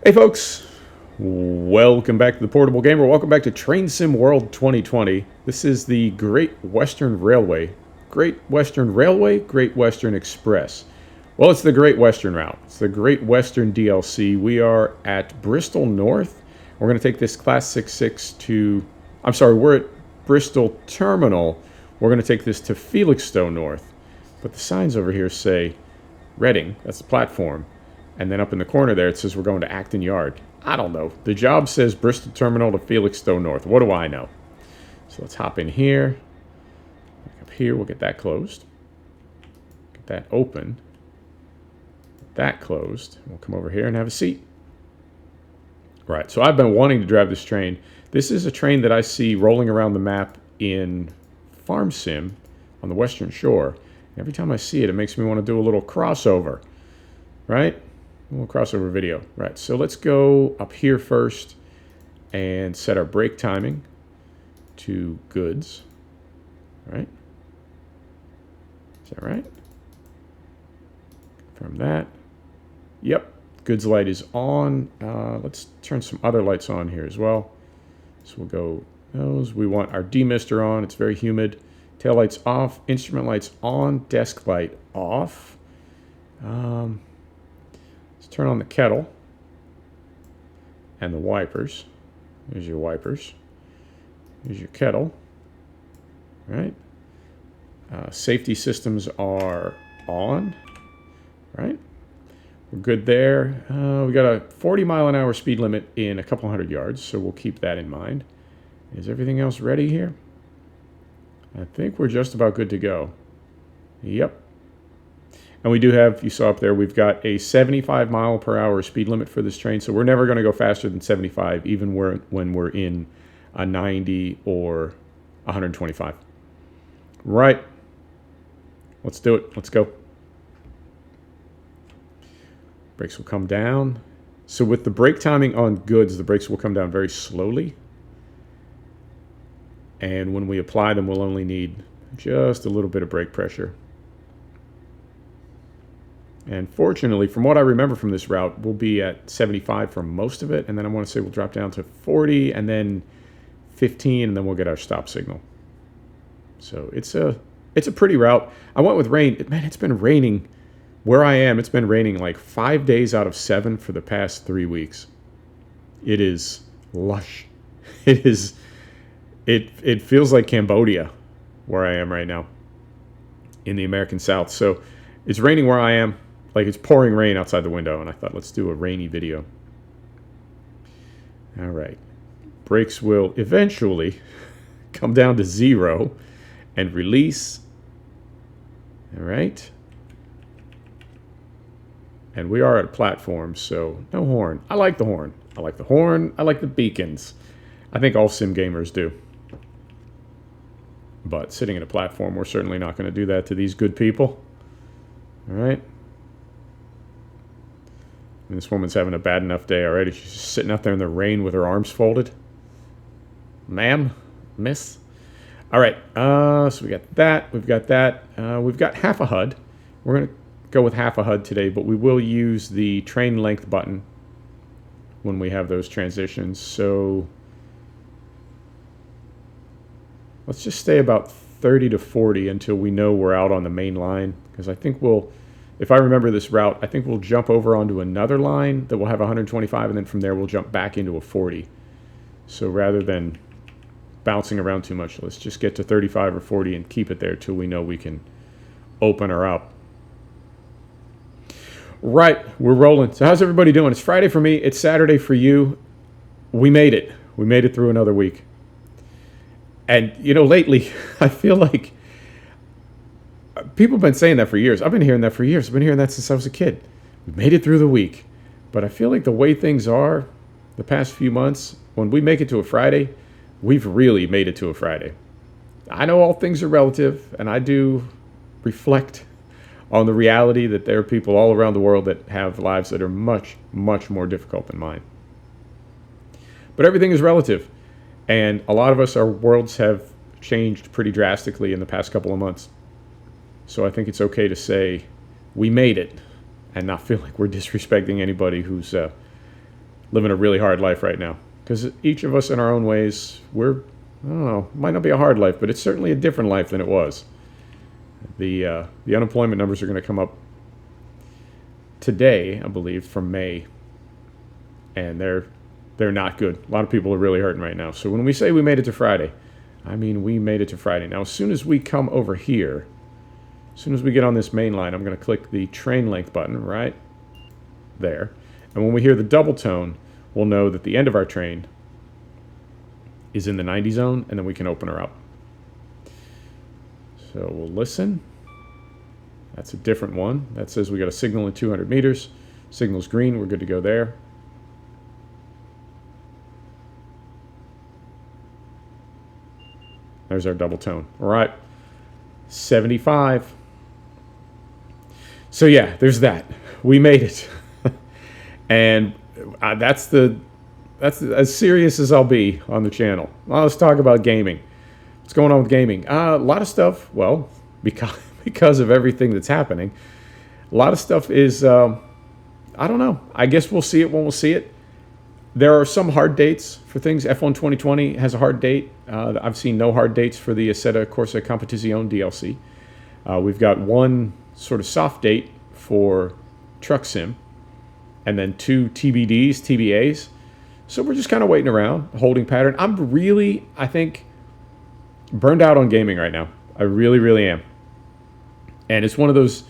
Hey folks, welcome back to the Portable Gamer. Welcome back to Train Sim World 2020. This is the Great Western Railway. Great Western Railway, Great Western Express. Well, it's the Great Western route. It's the Great Western DLC. We are at Bristol North. We're going to take this Class 66 to... we're at Bristol Terminal. We're going to take this to Felixstowe North. But the signs over here say Reading. That's the platform. And then up in the corner there, it says we're going to Acton Yard. I don't know. The job says Bristol Terminal to Felixstowe North. What do I know? So let's hop in here. Up here, we'll get that closed. Get that open. Get that closed. We'll come over here and have a seat. Right, so I've been wanting to drive this train. This is a train that I see rolling around the map in Farm Sim on the Western Shore. Every time I see it, it makes me want to do a little crossover. Right? A little crossover video. Right, so let's go up here first and set our brake timing to goods. All right. Is that right? Confirm that. Yep, goods light is on. Let's turn some other lights on here as well. So we'll go those. We want our demister on. It's very humid. Tail lights off. Instrument lights on. Desk light off. Let's turn on the kettle and the wipers. There's your wipers. Here's your kettle. All right. Safety systems are on. Right. We're good there. We got a 40-mile-an-hour speed limit in a couple hundred yards, so we'll keep that in mind. Is everything else ready here? I think we're just about good to go. Yep. And we do have, you saw up there, we've got a 75-mile-per-hour speed limit for this train, so we're never going to go faster than 75, even when we're in a 90 or 125. Right. Let's do it. Let's go. Brakes will come down. So with the brake timing on goods, the brakes will come down very slowly. And when we apply them, we'll only need just a little bit of brake pressure. And fortunately, from what I remember from this route, we'll be at 75 for most of it. And then I want to say we'll drop down to 40 and then 15, and then we'll get our stop signal. So it's a pretty route. I went with rain. Man, it's been raining. Where I am, it's been raining like 5 days out of 7 for the past 3 weeks. It is lush. It feels like Cambodia where I am right now in the American South. So it's raining where I am. Like it's pouring rain outside the window, and I thought, let's do a rainy video. All right. Brakes will eventually come down to 0 and release. All right. And we are at a platform, so no horn. I like the horn. I like the horn. I like the beacons. I think all sim gamers do. But sitting at a platform, we're certainly not going to do that to these good people. All right. And this woman's having a bad enough day already. She's just sitting out there in the rain with her arms folded. Ma'am? Miss? All right. So we got that. We've got that. We've got half a HUD. We're going to go with half a HUD today, but we will use the train length button when we have those transitions. So let's just stay about 30 to 40 until we know we're out on the main line, because I think we'll, if I remember this route, I think we'll jump over onto another line that will have 125, and then from there we'll jump back into a 40. So rather than bouncing around too much, let's just get to 35 or 40 and keep it there till we know we can open her up. Right, we're rolling. So how's everybody doing? It's Friday for me. It's Saturday for you. We made it. We made it through another week. And, you know, lately, I feel like people have been saying that for years. I've been hearing that for years. I've been hearing that since I was a kid. We made it through the week. But I feel like the way things are the past few months, when we make it to a Friday, we've really made it to a Friday. I know all things are relative, and I do reflect on the reality that there are people all around the world that have lives that are much, much more difficult than mine. But everything is relative. And a lot of us, our worlds have changed pretty drastically in the past couple of months. So I think it's okay to say we made it and not feel like we're disrespecting anybody who's living a really hard life right now. Because each of us in our own ways, I don't know, might not be a hard life, but it's certainly a different life than it was. The unemployment numbers are going to come up today, I believe, from May, and they're not good. A lot of people are really hurting right now. So when we say we made it to Friday, I mean we made it to Friday. Now, as soon as we come over here, as soon as we get on this main line, I'm going to click the train length button right there. And when we hear the double tone, we'll know that the end of our train is in the 90 zone, and then we can open her up. So we'll listen. That's a different one. That says we got a signal in 200 meters. Signal's green. We're good to go there. There's our double tone. All right. 75. So yeah, there's that. We made it. And that's as serious as I'll be on the channel. Well, let's talk about gaming. What's going on with gaming? A lot of stuff, well, because of everything that's happening, a lot of stuff is, I don't know. I guess we'll see it when we'll see it. There are some hard dates for things. F1 2020 has a hard date. I've seen no hard dates for the Assetto Corsa Competizione DLC. We've got one sort of soft date for Truck Sim, and then 2 TBDs, TBAs. So we're just kind of waiting around, holding pattern. I'm really, I think, burned out on gaming right now. I really, really am. And it's one of those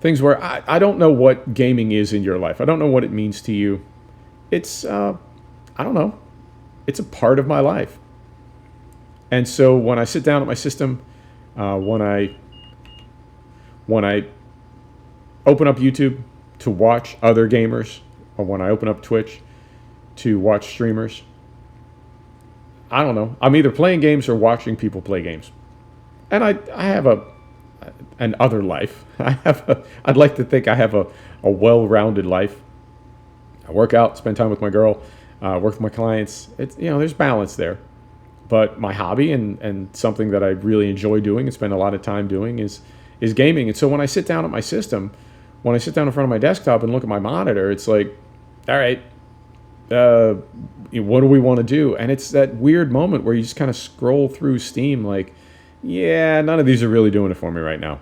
things where I don't know what gaming is in your life. I don't know what it means to you. It's, I don't know. It's a part of my life. And so when I sit down at my system, when I open up YouTube to watch other gamers, or when I open up Twitch to watch streamers, I don't know. I'm either playing games or watching people play games. And I have an other life. I'd like to think I have a well-rounded life. I work out, spend time with my girl, work with my clients. It's, there's balance there. But my hobby and something that I really enjoy doing and spend a lot of time doing is gaming. And so when I sit down at my system, when I sit down in front of my desktop and look at my monitor, it's like, all right, what do we want to do? And it's that weird moment where you just kind of scroll through Steam like, yeah, none of these are really doing it for me right now.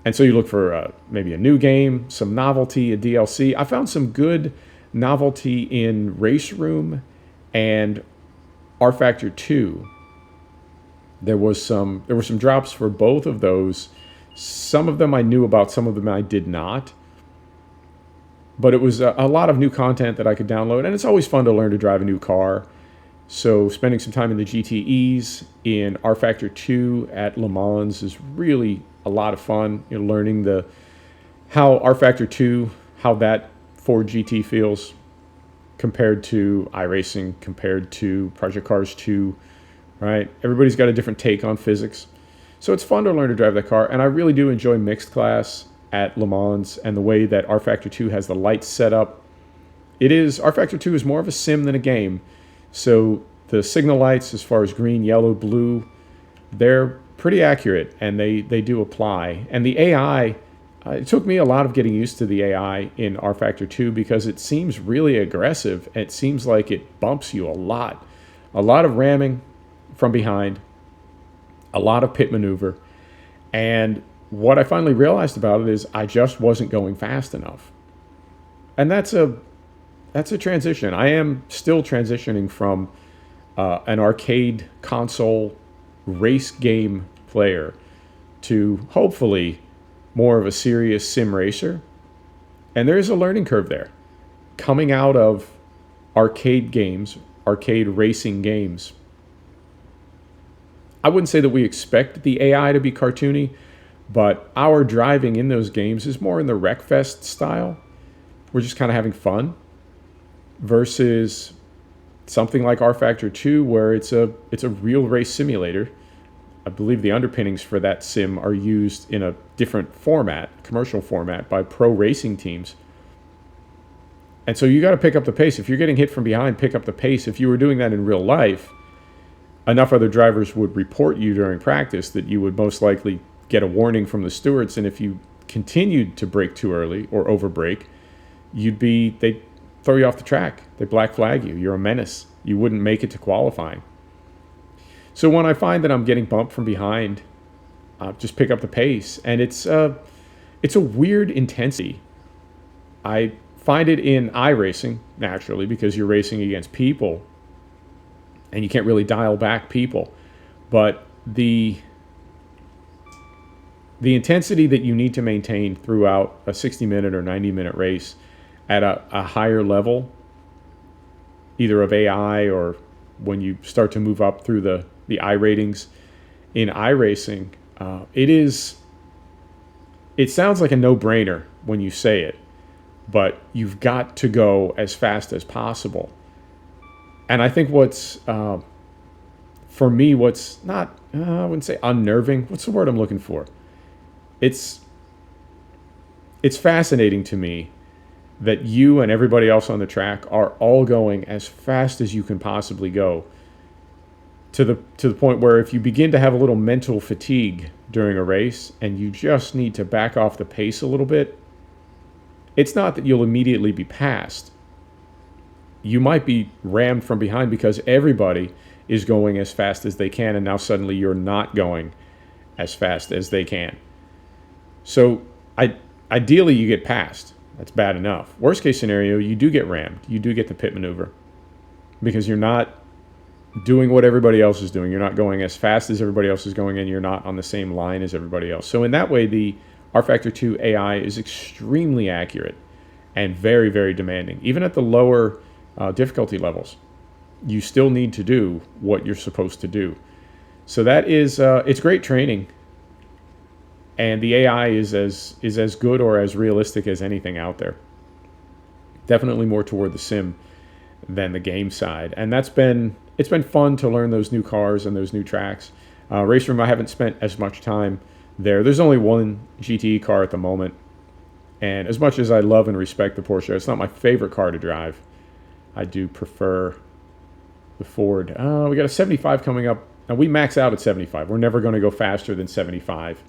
And so you look for maybe a new game, some novelty, a DLC. I found some good novelty in Race Room and R Factor 2. There were some drops for both of those. Some of them I knew about, some of them I did not. But it was a lot of new content that I could download, and it's always fun to learn to drive a new car. So spending some time in the GTEs in R Factor 2 at Le Mans is really a lot of fun. Learning how R Factor 2, how that Ford GT feels compared to iRacing, compared to Project Cars 2, right? Everybody's got a different take on physics. So it's fun to learn to drive that car, and I really do enjoy mixed class at Le Mans and the way that R Factor 2 has the lights set up. R Factor 2 is more of a sim than a game. So the signal lights, as far as green, yellow, blue, they're pretty accurate, and they do apply. And the AI, it took me a lot of getting used to the AI in R Factor 2 because it seems really aggressive. It seems like it bumps you a lot of ramming from behind, a lot of pit maneuver. And what I finally realized about it is I just wasn't going fast enough. And that's a transition. I am still transitioning from an arcade console race game player to hopefully more of a serious sim racer. And there is a learning curve there. Coming out of arcade games, arcade racing games, I wouldn't say that we expect the AI to be cartoony, but our driving in those games is more in the Wreckfest style. We're just kind of having fun versus something like R Factor 2 where it's a real race simulator. I believe the underpinnings for that sim are used in a different format, commercial format, by pro racing teams. And so you got to pick up the pace. If you're getting hit from behind, pick up the pace. If you were doing that in real life, enough other drivers would report you during practice that you would most likely get a warning from the stewards. And if you continued to brake too early or over brake, throw you off the track. They black flag you. You're a menace. You wouldn't make it to qualifying. So when I find that I'm getting bumped from behind, just pick up the pace, and it's a weird intensity. I find it in iRacing naturally because you're racing against people, and you can't really dial back people, but the intensity that you need to maintain throughout a 60-minute or 90-minute race at a higher level, either of AI or when you start to move up through the I ratings in iRacing, it sounds like a no-brainer when you say it, but you've got to go as fast as possible. And I think for me, what's not, I wouldn't say unnerving. What's the word I'm looking for? It's fascinating to me that you and everybody else on the track are all going as fast as you can possibly go, to the point where if you begin to have a little mental fatigue during a race and you just need to back off the pace a little bit, it's not that you'll immediately be passed. You might be rammed from behind because everybody is going as fast as they can, and now suddenly you're not going as fast as they can. So ideally you get passed. That's bad enough. Worst case scenario, you do get rammed. You do get the pit maneuver because you're not doing what everybody else is doing. You're not going as fast as everybody else is going, and you're not on the same line as everybody else. So in that way, the rFactor 2 AI is extremely accurate and very, very demanding. Even at the lower difficulty levels, you still need to do what you're supposed to do. So that is, it's great training. And the AI is as good or as realistic as anything out there. Definitely more toward the sim than the game side. And it's been fun to learn those new cars and those new tracks. Race Room, I haven't spent as much time there. There's only one GTE car at the moment. And as much as I love and respect the Porsche, it's not my favorite car to drive. I do prefer the Ford. We got a 75 coming up. And we max out at 75. We're never going to go faster than 75.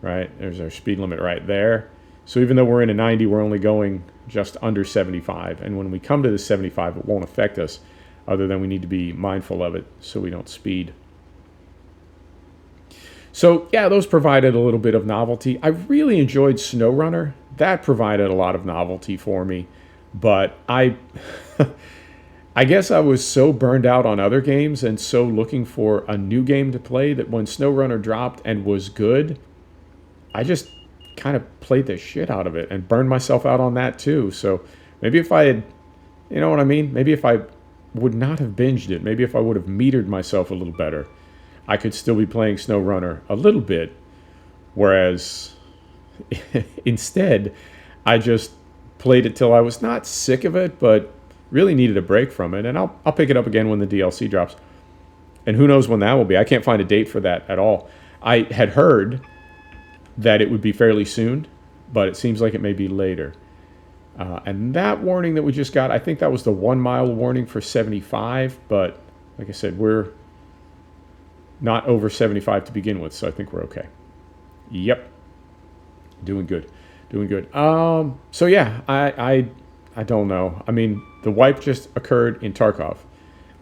Right? There's our speed limit right there. So even though we're in a 90, we're only going just under 75. And when we come to the 75, it won't affect us, other than we need to be mindful of it so we don't speed. So yeah, those provided a little bit of novelty. I really enjoyed SnowRunner. That provided a lot of novelty for me. But I guess I was so burned out on other games and so looking for a new game to play that when SnowRunner dropped and was good, I just kind of played the shit out of it and burned myself out on that too. So maybe if I had, you know what I mean? Maybe if I would not have binged it, maybe if I would have metered myself a little better, I could still be playing SnowRunner a little bit. Whereas instead, I just played it till I was not sick of it, but really needed a break from it. And I'll pick it up again when the DLC drops. And who knows when that will be. I can't find a date for that at all. I had heard that it would be fairly soon, but it seems like it may be later. And that warning that we just got, I think that was the 1 mile warning for 75, but like I said, we're not over 75 to begin with, so I think we're okay. Yep. Doing good. So yeah, I don't know. I mean, the wipe just occurred in Tarkov,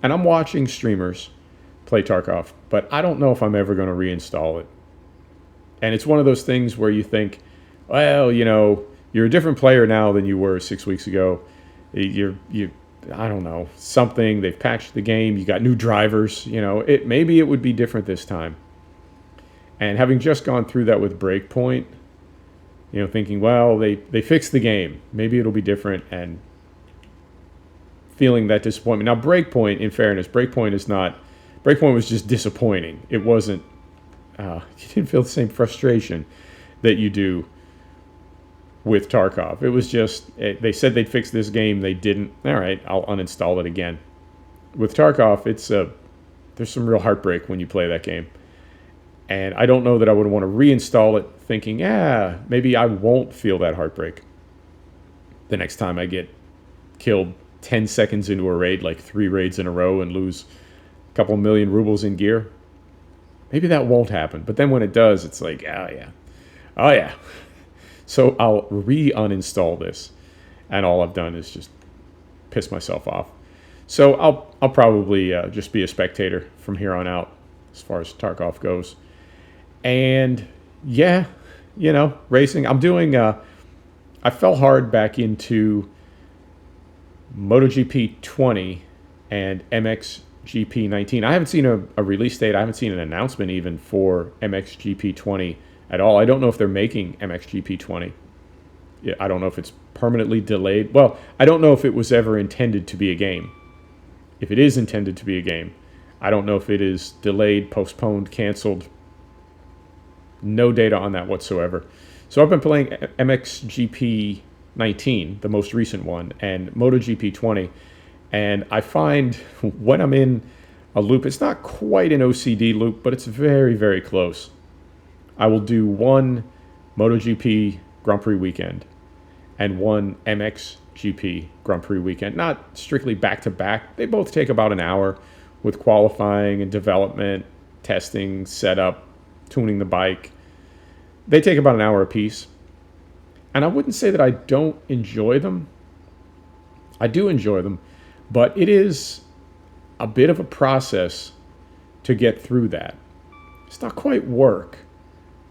and I'm watching streamers play Tarkov, but I don't know if I'm ever going to reinstall it. And it's one of those things where you think, well, you know, you're a different player now than you were 6 weeks ago. I don't know, something, they've patched the game, you got new drivers, you know, maybe it would be different this time. And having just gone through that with Breakpoint, you know, thinking, well, they fixed the game, maybe it'll be different, and feeling that disappointment. Now, Breakpoint, in fairness, Breakpoint was just disappointing. It wasn't, you didn't feel the same frustration that you do with Tarkov. It was just, they said they'd fix this game, they didn't. All right, I'll uninstall it again. With Tarkov, there's some real heartbreak when you play that game. And I don't know that I would want to reinstall it thinking, maybe I won't feel that heartbreak the next time I get killed 10 seconds into a raid, like 3 raids in a row, and lose a couple million rubles in gear. Maybe that won't happen. But then when it does, it's like, oh yeah. So I'll re-uninstall this. And all I've done is just piss myself off. So I'll probably just be a spectator from here on out as far as Tarkov goes. And yeah, racing. I'm doing. I fell hard back into MotoGP 20 and MXGP 19. I haven't seen a release date. I haven't seen an announcement even for MXGP 20 at all. I don't know if they're making MXGP 20. I don't know if it's permanently delayed. Well, I don't know if it was ever intended to be a game. If it is intended to be a game, I don't know if it is delayed, postponed, canceled. No data on that whatsoever. So I've been playing MXGP 19, the most recent one, and MotoGP 20. And I find when I'm in a loop, it's not quite an OCD loop, but it's very, very close. I will do one MotoGP Grand Prix weekend and one MXGP Grand Prix weekend. Not strictly back-to-back. They both take about an hour with qualifying and development, testing, setup, tuning the bike. They take about an hour apiece. And I wouldn't say that I don't enjoy them. I do enjoy them. But it is a bit of a process to get through that. It's not quite work,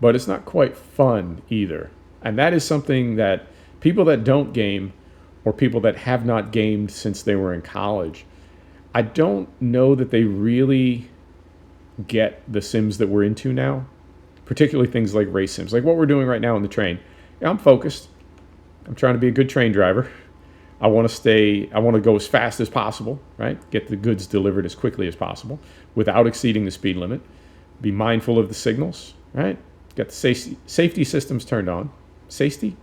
but it's not quite fun either. And that is something that people that don't game or people that have not gamed since they were in college, I don't know that they really get the sims that we're into now, particularly things like race sims, like what we're doing right now in the train. I'm focused. I'm trying to be a good train driver. I want to go as fast as possible, right? Get the goods delivered as quickly as possible without exceeding the speed limit. Be mindful of the signals, right? Got the safety systems turned on. Safety?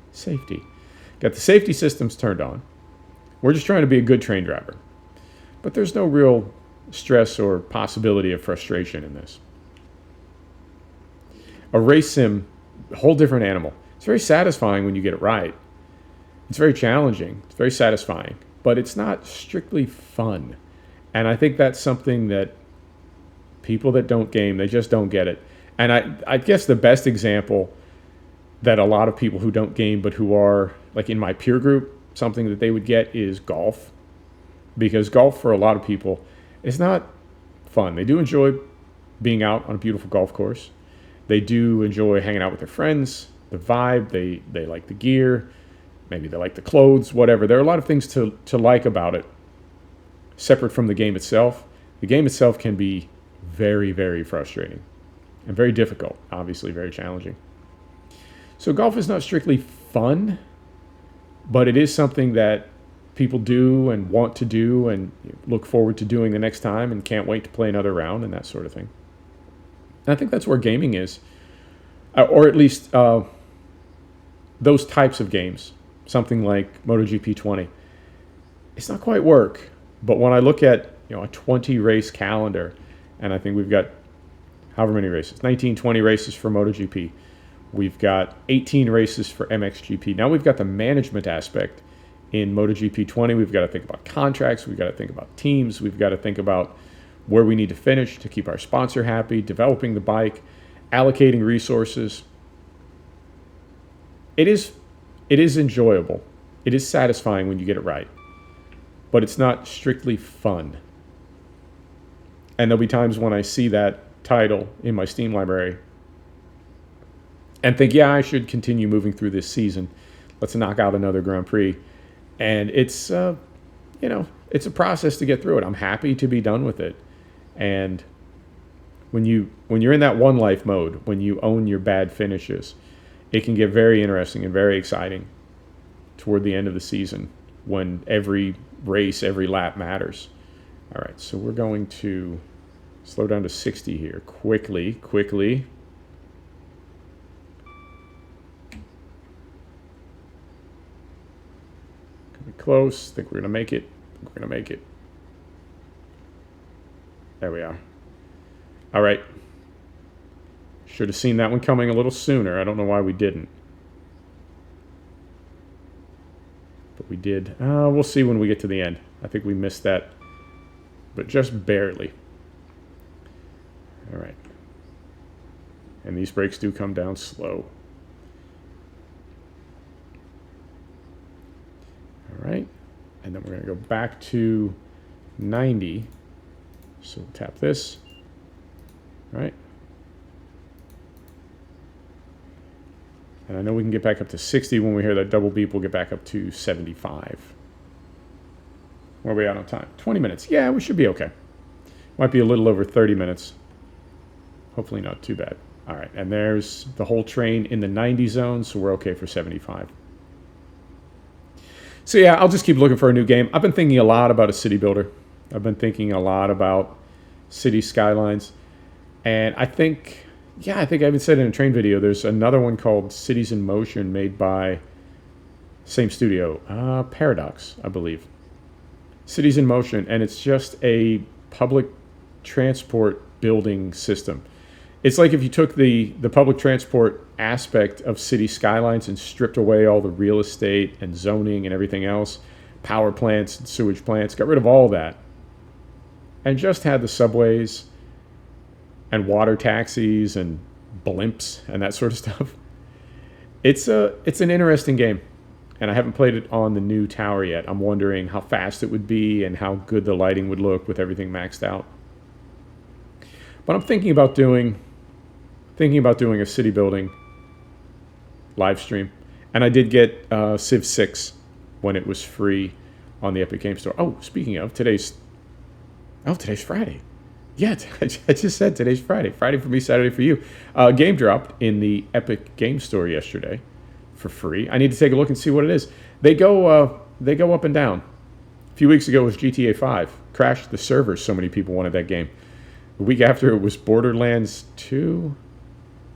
Got the safety systems turned on. We're just trying to be a good train driver. But there's no real stress or possibility of frustration in this. A race sim, a whole different animal. It's very satisfying when you get it right. It's very challenging. It's very satisfying. But it's not strictly fun. And I think that's something that people that don't game, they just don't get it. And I guess the best example that a lot of people who don't game but who are like in my peer group, something that they would get is golf. Because golf for a lot of people is not fun. They do enjoy being out on a beautiful golf course. They do enjoy hanging out with their friends, the vibe, they like the gear, maybe they like the clothes, whatever. There are a lot of things to like about it, separate from the game itself. The game itself can be very, very frustrating and very difficult, obviously very challenging. So golf is not strictly fun, but it is something that people do and want to do and look forward to doing the next time and can't wait to play another round and that sort of thing. And I think that's where gaming is, or at least those types of games, something like MotoGP 20. It's not quite work, but when I look at a 20 race calendar, and I think we've got however many races, 19, 20 races for MotoGP. We've got 18 races for MXGP. Now we've got the management aspect in MotoGP 20. We've got to think about contracts. We've got to think about teams. We've got to think about where we need to finish to keep our sponsor happy, developing the bike, allocating resources. It is enjoyable. It is satisfying when you get it right. But it's not strictly fun. And there'll be times when I see that title in my Steam library and think, yeah, I should continue moving through this season. Let's knock out another Grand Prix. And it's, it's a process to get through it. I'm happy to be done with it. And when you're in that one life mode, when you own your bad finishes, it can get very interesting and very exciting toward the end of the season when every race, every lap matters. All right, so we're going to slow down to 60 here. Quickly. Close. Think we're going to make it. There we are. All right. Should have seen that one coming a little sooner. I don't know why we didn't. But we did. We'll see when we get to the end. I think we missed that, but just barely. All right. And these brakes do come down slow. All right. And then we're going to go back to 90. So we'll tap this. Right. And I know we can get back up to 60 when we hear that double beep. We'll get back up to 75. Where are we at on time? 20 minutes. Yeah, we should be okay. Might be a little over 30 minutes. Hopefully not too bad. All right, and there's the whole train in the 90 zone, so we're okay for 75. So yeah, I'll just keep looking for a new game. I've been thinking a lot about a city builder. I've been thinking a lot about city skylines. And I think I even said in a train video, there's another one called Cities in Motion made by same studio, Paradox, I believe. Cities in Motion, and it's just a public transport building system. It's like if you took the public transport aspect of city skylines and stripped away all the real estate and zoning and everything else, power plants and sewage plants, got rid of all that, and just had the subways and water taxis and blimps and that sort of stuff. It's an interesting game, and I haven't played it on the new tower yet. I'm wondering how fast it would be and how good the lighting would look with everything maxed out. But I'm thinking about doing a city building live stream, and I did get Civ 6 when it was free on the Epic Game Store. Oh, speaking of, today's Friday. Yeah, I just said today's Friday. Friday for me, Saturday for you. Game dropped in the Epic Game Store yesterday for free. I need to take a look and see what it is. They go up and down. A few weeks ago it was GTA 5. Crashed the servers, so many people wanted that game. The week after it was Borderlands 2.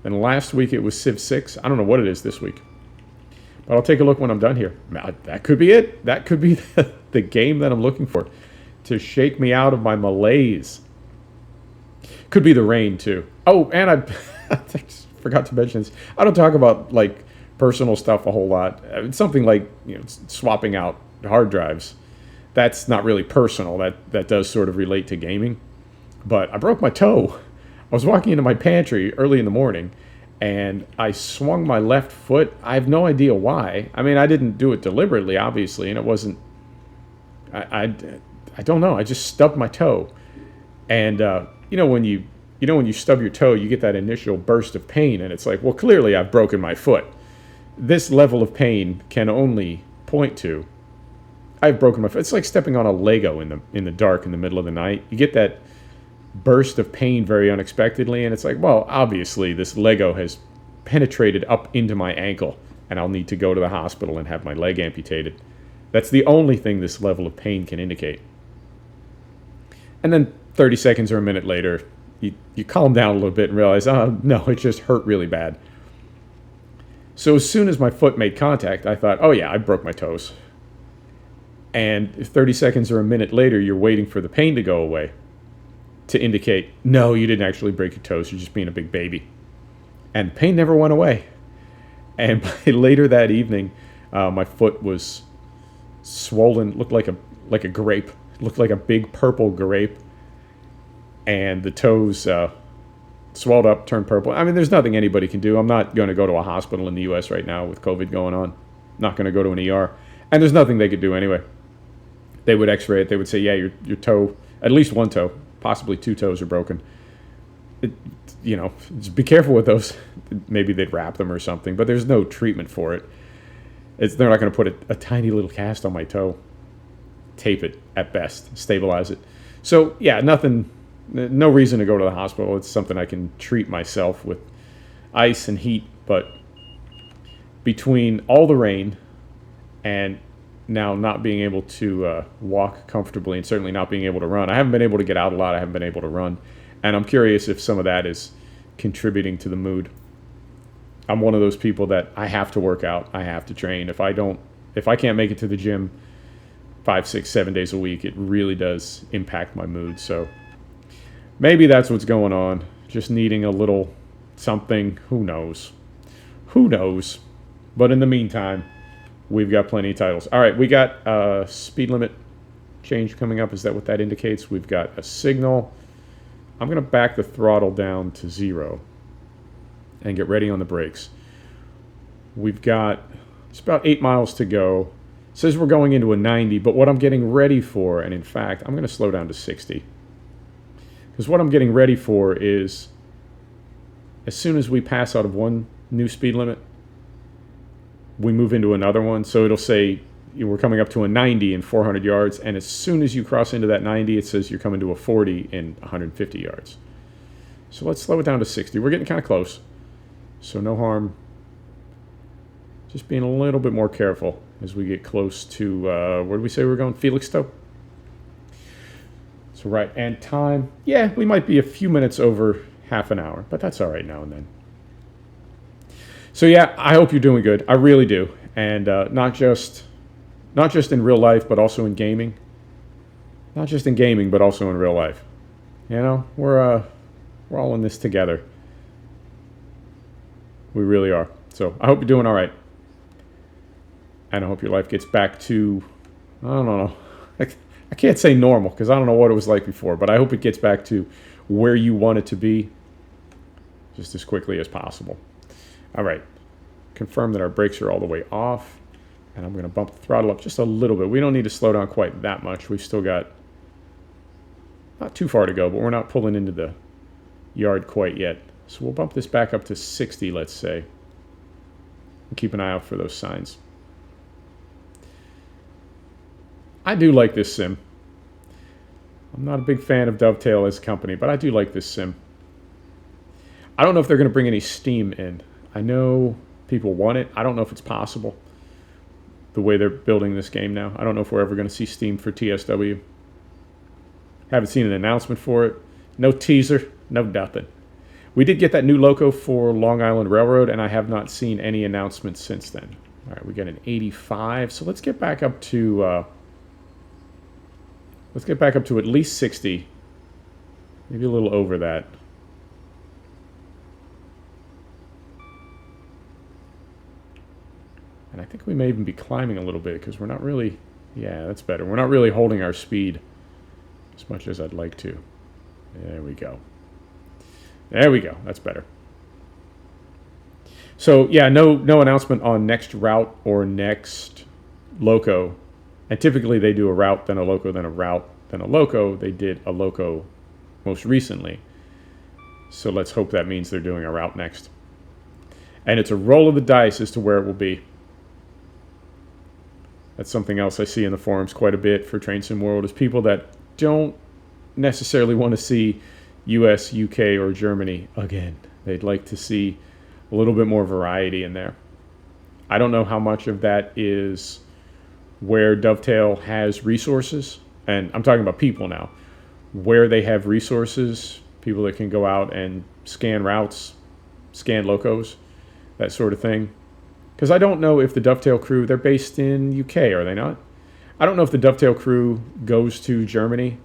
And last week it was Civ 6. I don't know what it is this week. But I'll take a look when I'm done here. That could be it. That could be the game that I'm looking for to shake me out of my malaise. Could be the rain too. Oh, and I forgot to mention this. I don't talk about like personal stuff a whole lot. It's something like, swapping out hard drives. That's not really personal. That does sort of relate to gaming. But I broke my toe. I was walking into my pantry early in the morning, and I swung my left foot. I have no idea why. I mean, I didn't do it deliberately, obviously, and it wasn't. I don't know. I just stubbed my toe, and when you stub your toe, you get that initial burst of pain, and it's like, well, clearly I've broken my foot. This level of pain can only point to I've broken my foot. It's like stepping on a Lego in the dark in the middle of the night. You get that burst of pain very unexpectedly, and it's like, well, obviously this Lego has penetrated up into my ankle, and I'll need to go to the hospital and have my leg amputated. That's the only thing this level of pain can indicate. And then 30 seconds or a minute later, you calm down a little bit and realize, oh, no, it just hurt really bad. So as soon as my foot made contact, I thought, oh yeah, I broke my toes. And 30 seconds or a minute later, you're waiting for the pain to go away to indicate, no, you didn't actually break your toes, you're just being a big baby. And the pain never went away. And by later that evening, my foot was swollen, looked like a grape, looked like a big purple grape. And the toes swelled up, turned purple. I mean, there's nothing anybody can do. I'm not going to go to a hospital in the U.S. right now with COVID going on. Not going to go to an ER. And there's nothing they could do anyway. They would x-ray it. They would say, yeah, your toe, at least one toe, possibly two toes are broken. Just be careful with those. Maybe they'd wrap them or something, but there's no treatment for it. They're not going to put a tiny little cast on my toe. Tape it at best, stabilize it. So, yeah, no reason to go to the hospital. It's something I can treat myself with ice and heat, but between all the rain and now not being able to walk comfortably and certainly not being able to run. I haven't been able to get out a lot. I haven't been able to run. And I'm curious if some of that is contributing to the mood. I'm one of those people that I have to work out. I have to train. If I can't make it to the gym 5, 6, 7 days a week, it really does impact my mood. So maybe that's what's going on. Just needing a little something. Who knows? Who knows? But in the meantime, we've got plenty of titles. All right, we got speed limit change coming up. Is that what that indicates? We've got a signal. I'm going to back the throttle down to 0 and get ready on the brakes. It's about 8 miles to go, says we're going into a 90, but what I'm getting ready for, and in fact, I'm going to slow down to 60. Because what I'm getting ready for is, as soon as we pass out of one new speed limit, we move into another one. So it'll say we're coming up to a 90 in 400 yards, and as soon as you cross into that 90, it says you're coming to a 40 in 150 yards. So let's slow it down to 60. We're getting kind of close, so no harm. Just being a little bit more careful as we get close to, where did we say we were going? Felixstowe? So right, and time, yeah, we might be a few minutes over half an hour, but that's all right now and then. So yeah, I hope you're doing good. I really do. And not just in real life, but also in gaming. Not just in gaming, but also in real life. You know, we're all in this together. We really are. So I hope you're doing all right. And I hope your life gets back to, I don't know. I can't say normal because I don't know what it was like before, but I hope it gets back to where you want it to be just as quickly as possible. All right. Confirm that our brakes are all the way off. And I'm going to bump the throttle up just a little bit. We don't need to slow down quite that much. We've still got not too far to go, but we're not pulling into the yard quite yet. So we'll bump this back up to 60, let's say. And keep an eye out for those signs. I do like this sim. I'm not a big fan of Dovetail as a company, but I do like this sim. I don't know if they're going to bring any Steam in. I know people want it. I don't know if it's possible the way they're building this game now. I don't know if we're ever going to see Steam for TSW. Haven't seen an announcement for it. No teaser, no nothing. We did get that new loco for Long Island Railroad, and I have not seen any announcements since then. All right, we got an 85, so let's get back up to at least 60, maybe a little over that. And I think we may even be climbing a little bit because we're not really, yeah, that's better. We're not really holding our speed as much as I'd like to. There we go. There we go. That's better. So, yeah, no announcement on next route or next loco. And typically they do a route, then a loco, then a route, then a loco. They did a loco most recently. So let's hope that means they're doing a route next. And it's a roll of the dice as to where it will be. That's something else I see in the forums quite a bit for Train Sim World is people that don't necessarily want to see US, UK, or Germany again. They'd like to see a little bit more variety in there. I don't know how much of that is where Dovetail has resources, and I'm talking about people now, where they have resources, people that can go out and scan routes, scan locos, that sort of thing. Because I don't know if the Dovetail crew, they're based in UK, are they not? I don't know if the Dovetail crew goes to Germany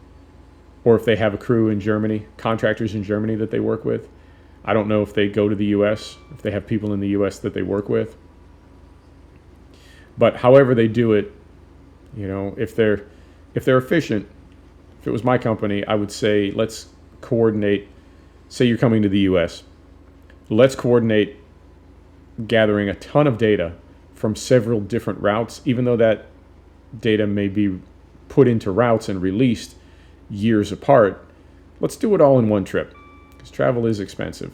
or if they have a crew in Germany, contractors in Germany that they work with. I don't know if they go to the US, if they have people in the US that they work with. But however they do it, you know, if they're efficient, if it was my company, I would say let's coordinate, say you're coming to the US. Let's coordinate gathering a ton of data from several different routes, even though that data may be put into routes and released years apart. Let's do it all in one trip, because travel is expensive.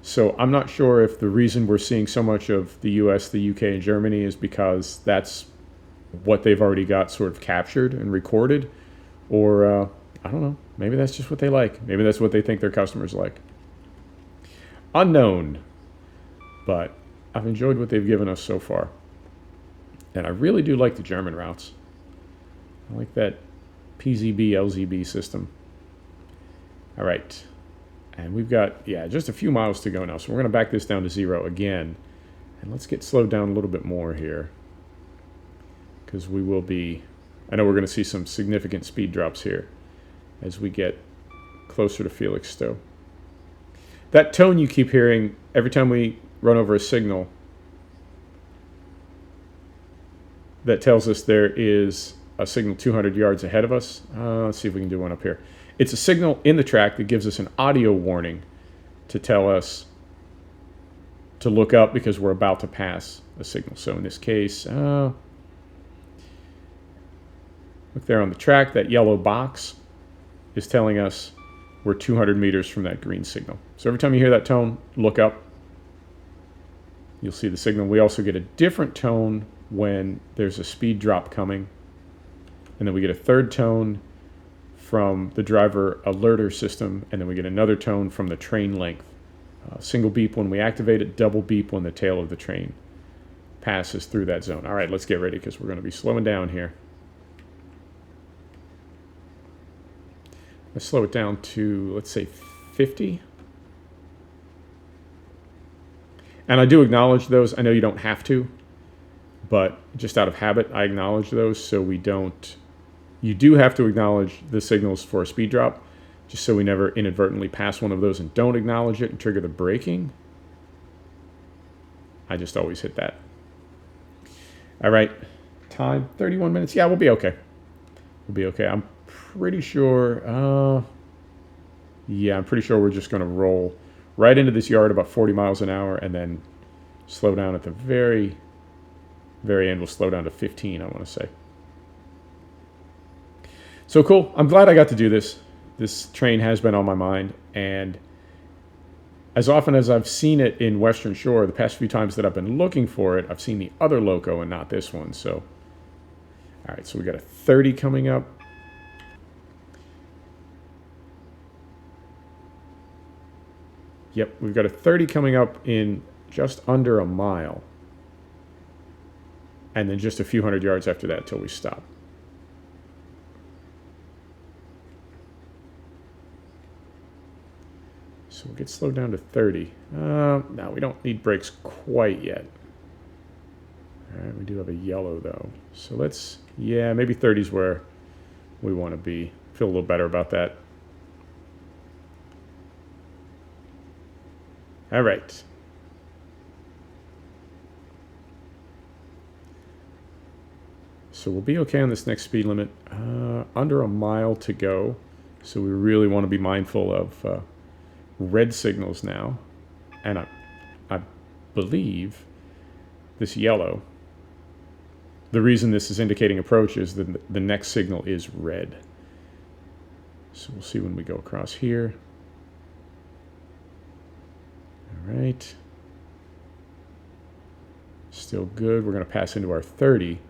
So I'm not sure if the reason we're seeing so much of the US, the UK, and Germany is because that's what they've already got sort of captured and recorded, or I don't know, maybe that's just what they like. Maybe that's what they think their customers like. Unknown. But I've enjoyed what they've given us so far. And I really do like the German routes. I like that PZB, LZB system. All right. And we've got, yeah, just a few miles to go now. So we're going to back this down to 0 again. And let's get slowed down a little bit more here. Because we will be, I know we're going to see some significant speed drops here as we get closer to Felixstowe. That tone you keep hearing every time we run over a signal that tells us there is a signal 200 yards ahead of us. Let's see if we can do one up here. It's a signal in the track that gives us an audio warning to tell us to look up because we're about to pass a signal. So in this case, Look there on the track, that yellow box is telling us we're 200 meters from that green signal. So every time you hear that tone, look up. You'll see the signal. We also get a different tone when there's a speed drop coming. And then we get a third tone from the driver alerter system, and then we get another tone from the train length. Single beep when we activate it, double beep when the tail of the train passes through that zone. All right, let's get ready because we're going to be slowing down here. Let's slow it down to, let's say, 50. And I do acknowledge those. I know you don't have to, but just out of habit, I acknowledge those so we don't. You do have to acknowledge the signals for a speed drop, just so we never inadvertently pass one of those and don't acknowledge it and trigger the braking. I just always hit that. All right, time 31 minutes. Yeah, we'll be okay. We'll be okay. I'm pretty sure. Yeah, I'm pretty sure we're just going to roll right into this yard about 40 miles an hour and then slow down at the very, very end. We'll slow down to 15, I want to say. So cool. I'm glad I got to do this. This train has been on my mind, and as often as I've seen it in Western Shore, the past few times that I've been looking for it, I've seen the other loco and not this one. So, all right, so we got a 30 coming up. Yep, we've got a 30 coming up in just under a mile. And then just a few hundred yards after that till we stop. So we'll get slowed down to 30. No, we don't need brakes quite yet. All right, we do have a yellow though. So let's, yeah, maybe 30 is where we want to be. Feel a little better about that. All right. So we'll be okay on this next speed limit. Under a mile to go. So we really want to be mindful of red signals now. And I believe this yellow, the reason this is indicating approach is that the next signal is red. So we'll see when we go across here. All right. Still good. We're going to pass into our 30.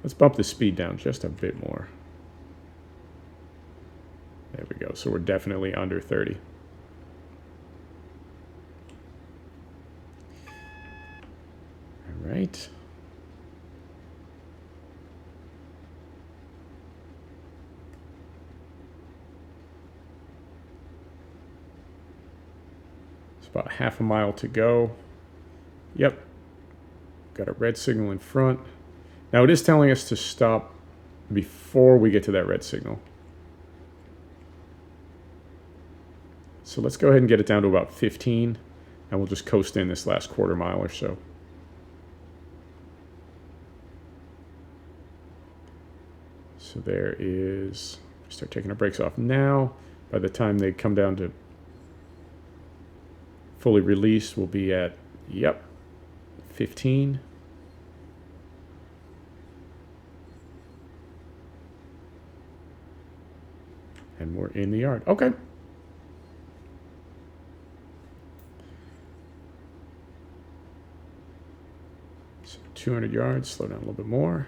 Let's bump the speed down just a bit more. There we go. So we're definitely under 30. All right. It's about half a mile to go. Yep. Got a red signal in front. Now it is telling us to stop before we get to that red signal. So let's go ahead and get it down to about 15, and we'll just coast in this last quarter mile or so. So there is, start taking our brakes off now. By the time they come down to fully released, we'll be at, yep, 15. And we're in the yard. Okay. So 200 yards, slow down a little bit more.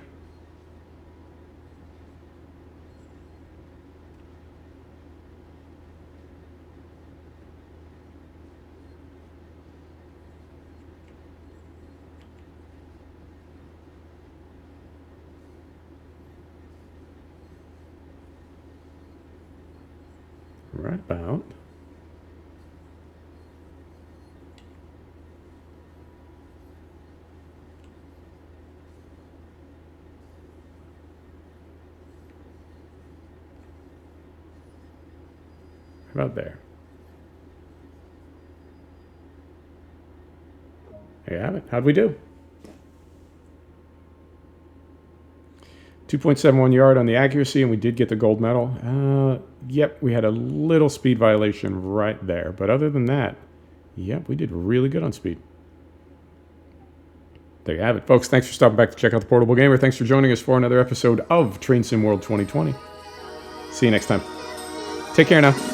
Right about. About there. There you have it. How'd we do? 2.71 yard on the accuracy, and we did get the gold medal. Yep, we had a little speed violation right there. But other than that, yep, we did really good on speed. There you have it, folks. Thanks for stopping back to check out the Portable Gamer. Thanks for joining us for another episode of Train Sim World 2020. See you next time. Take care now.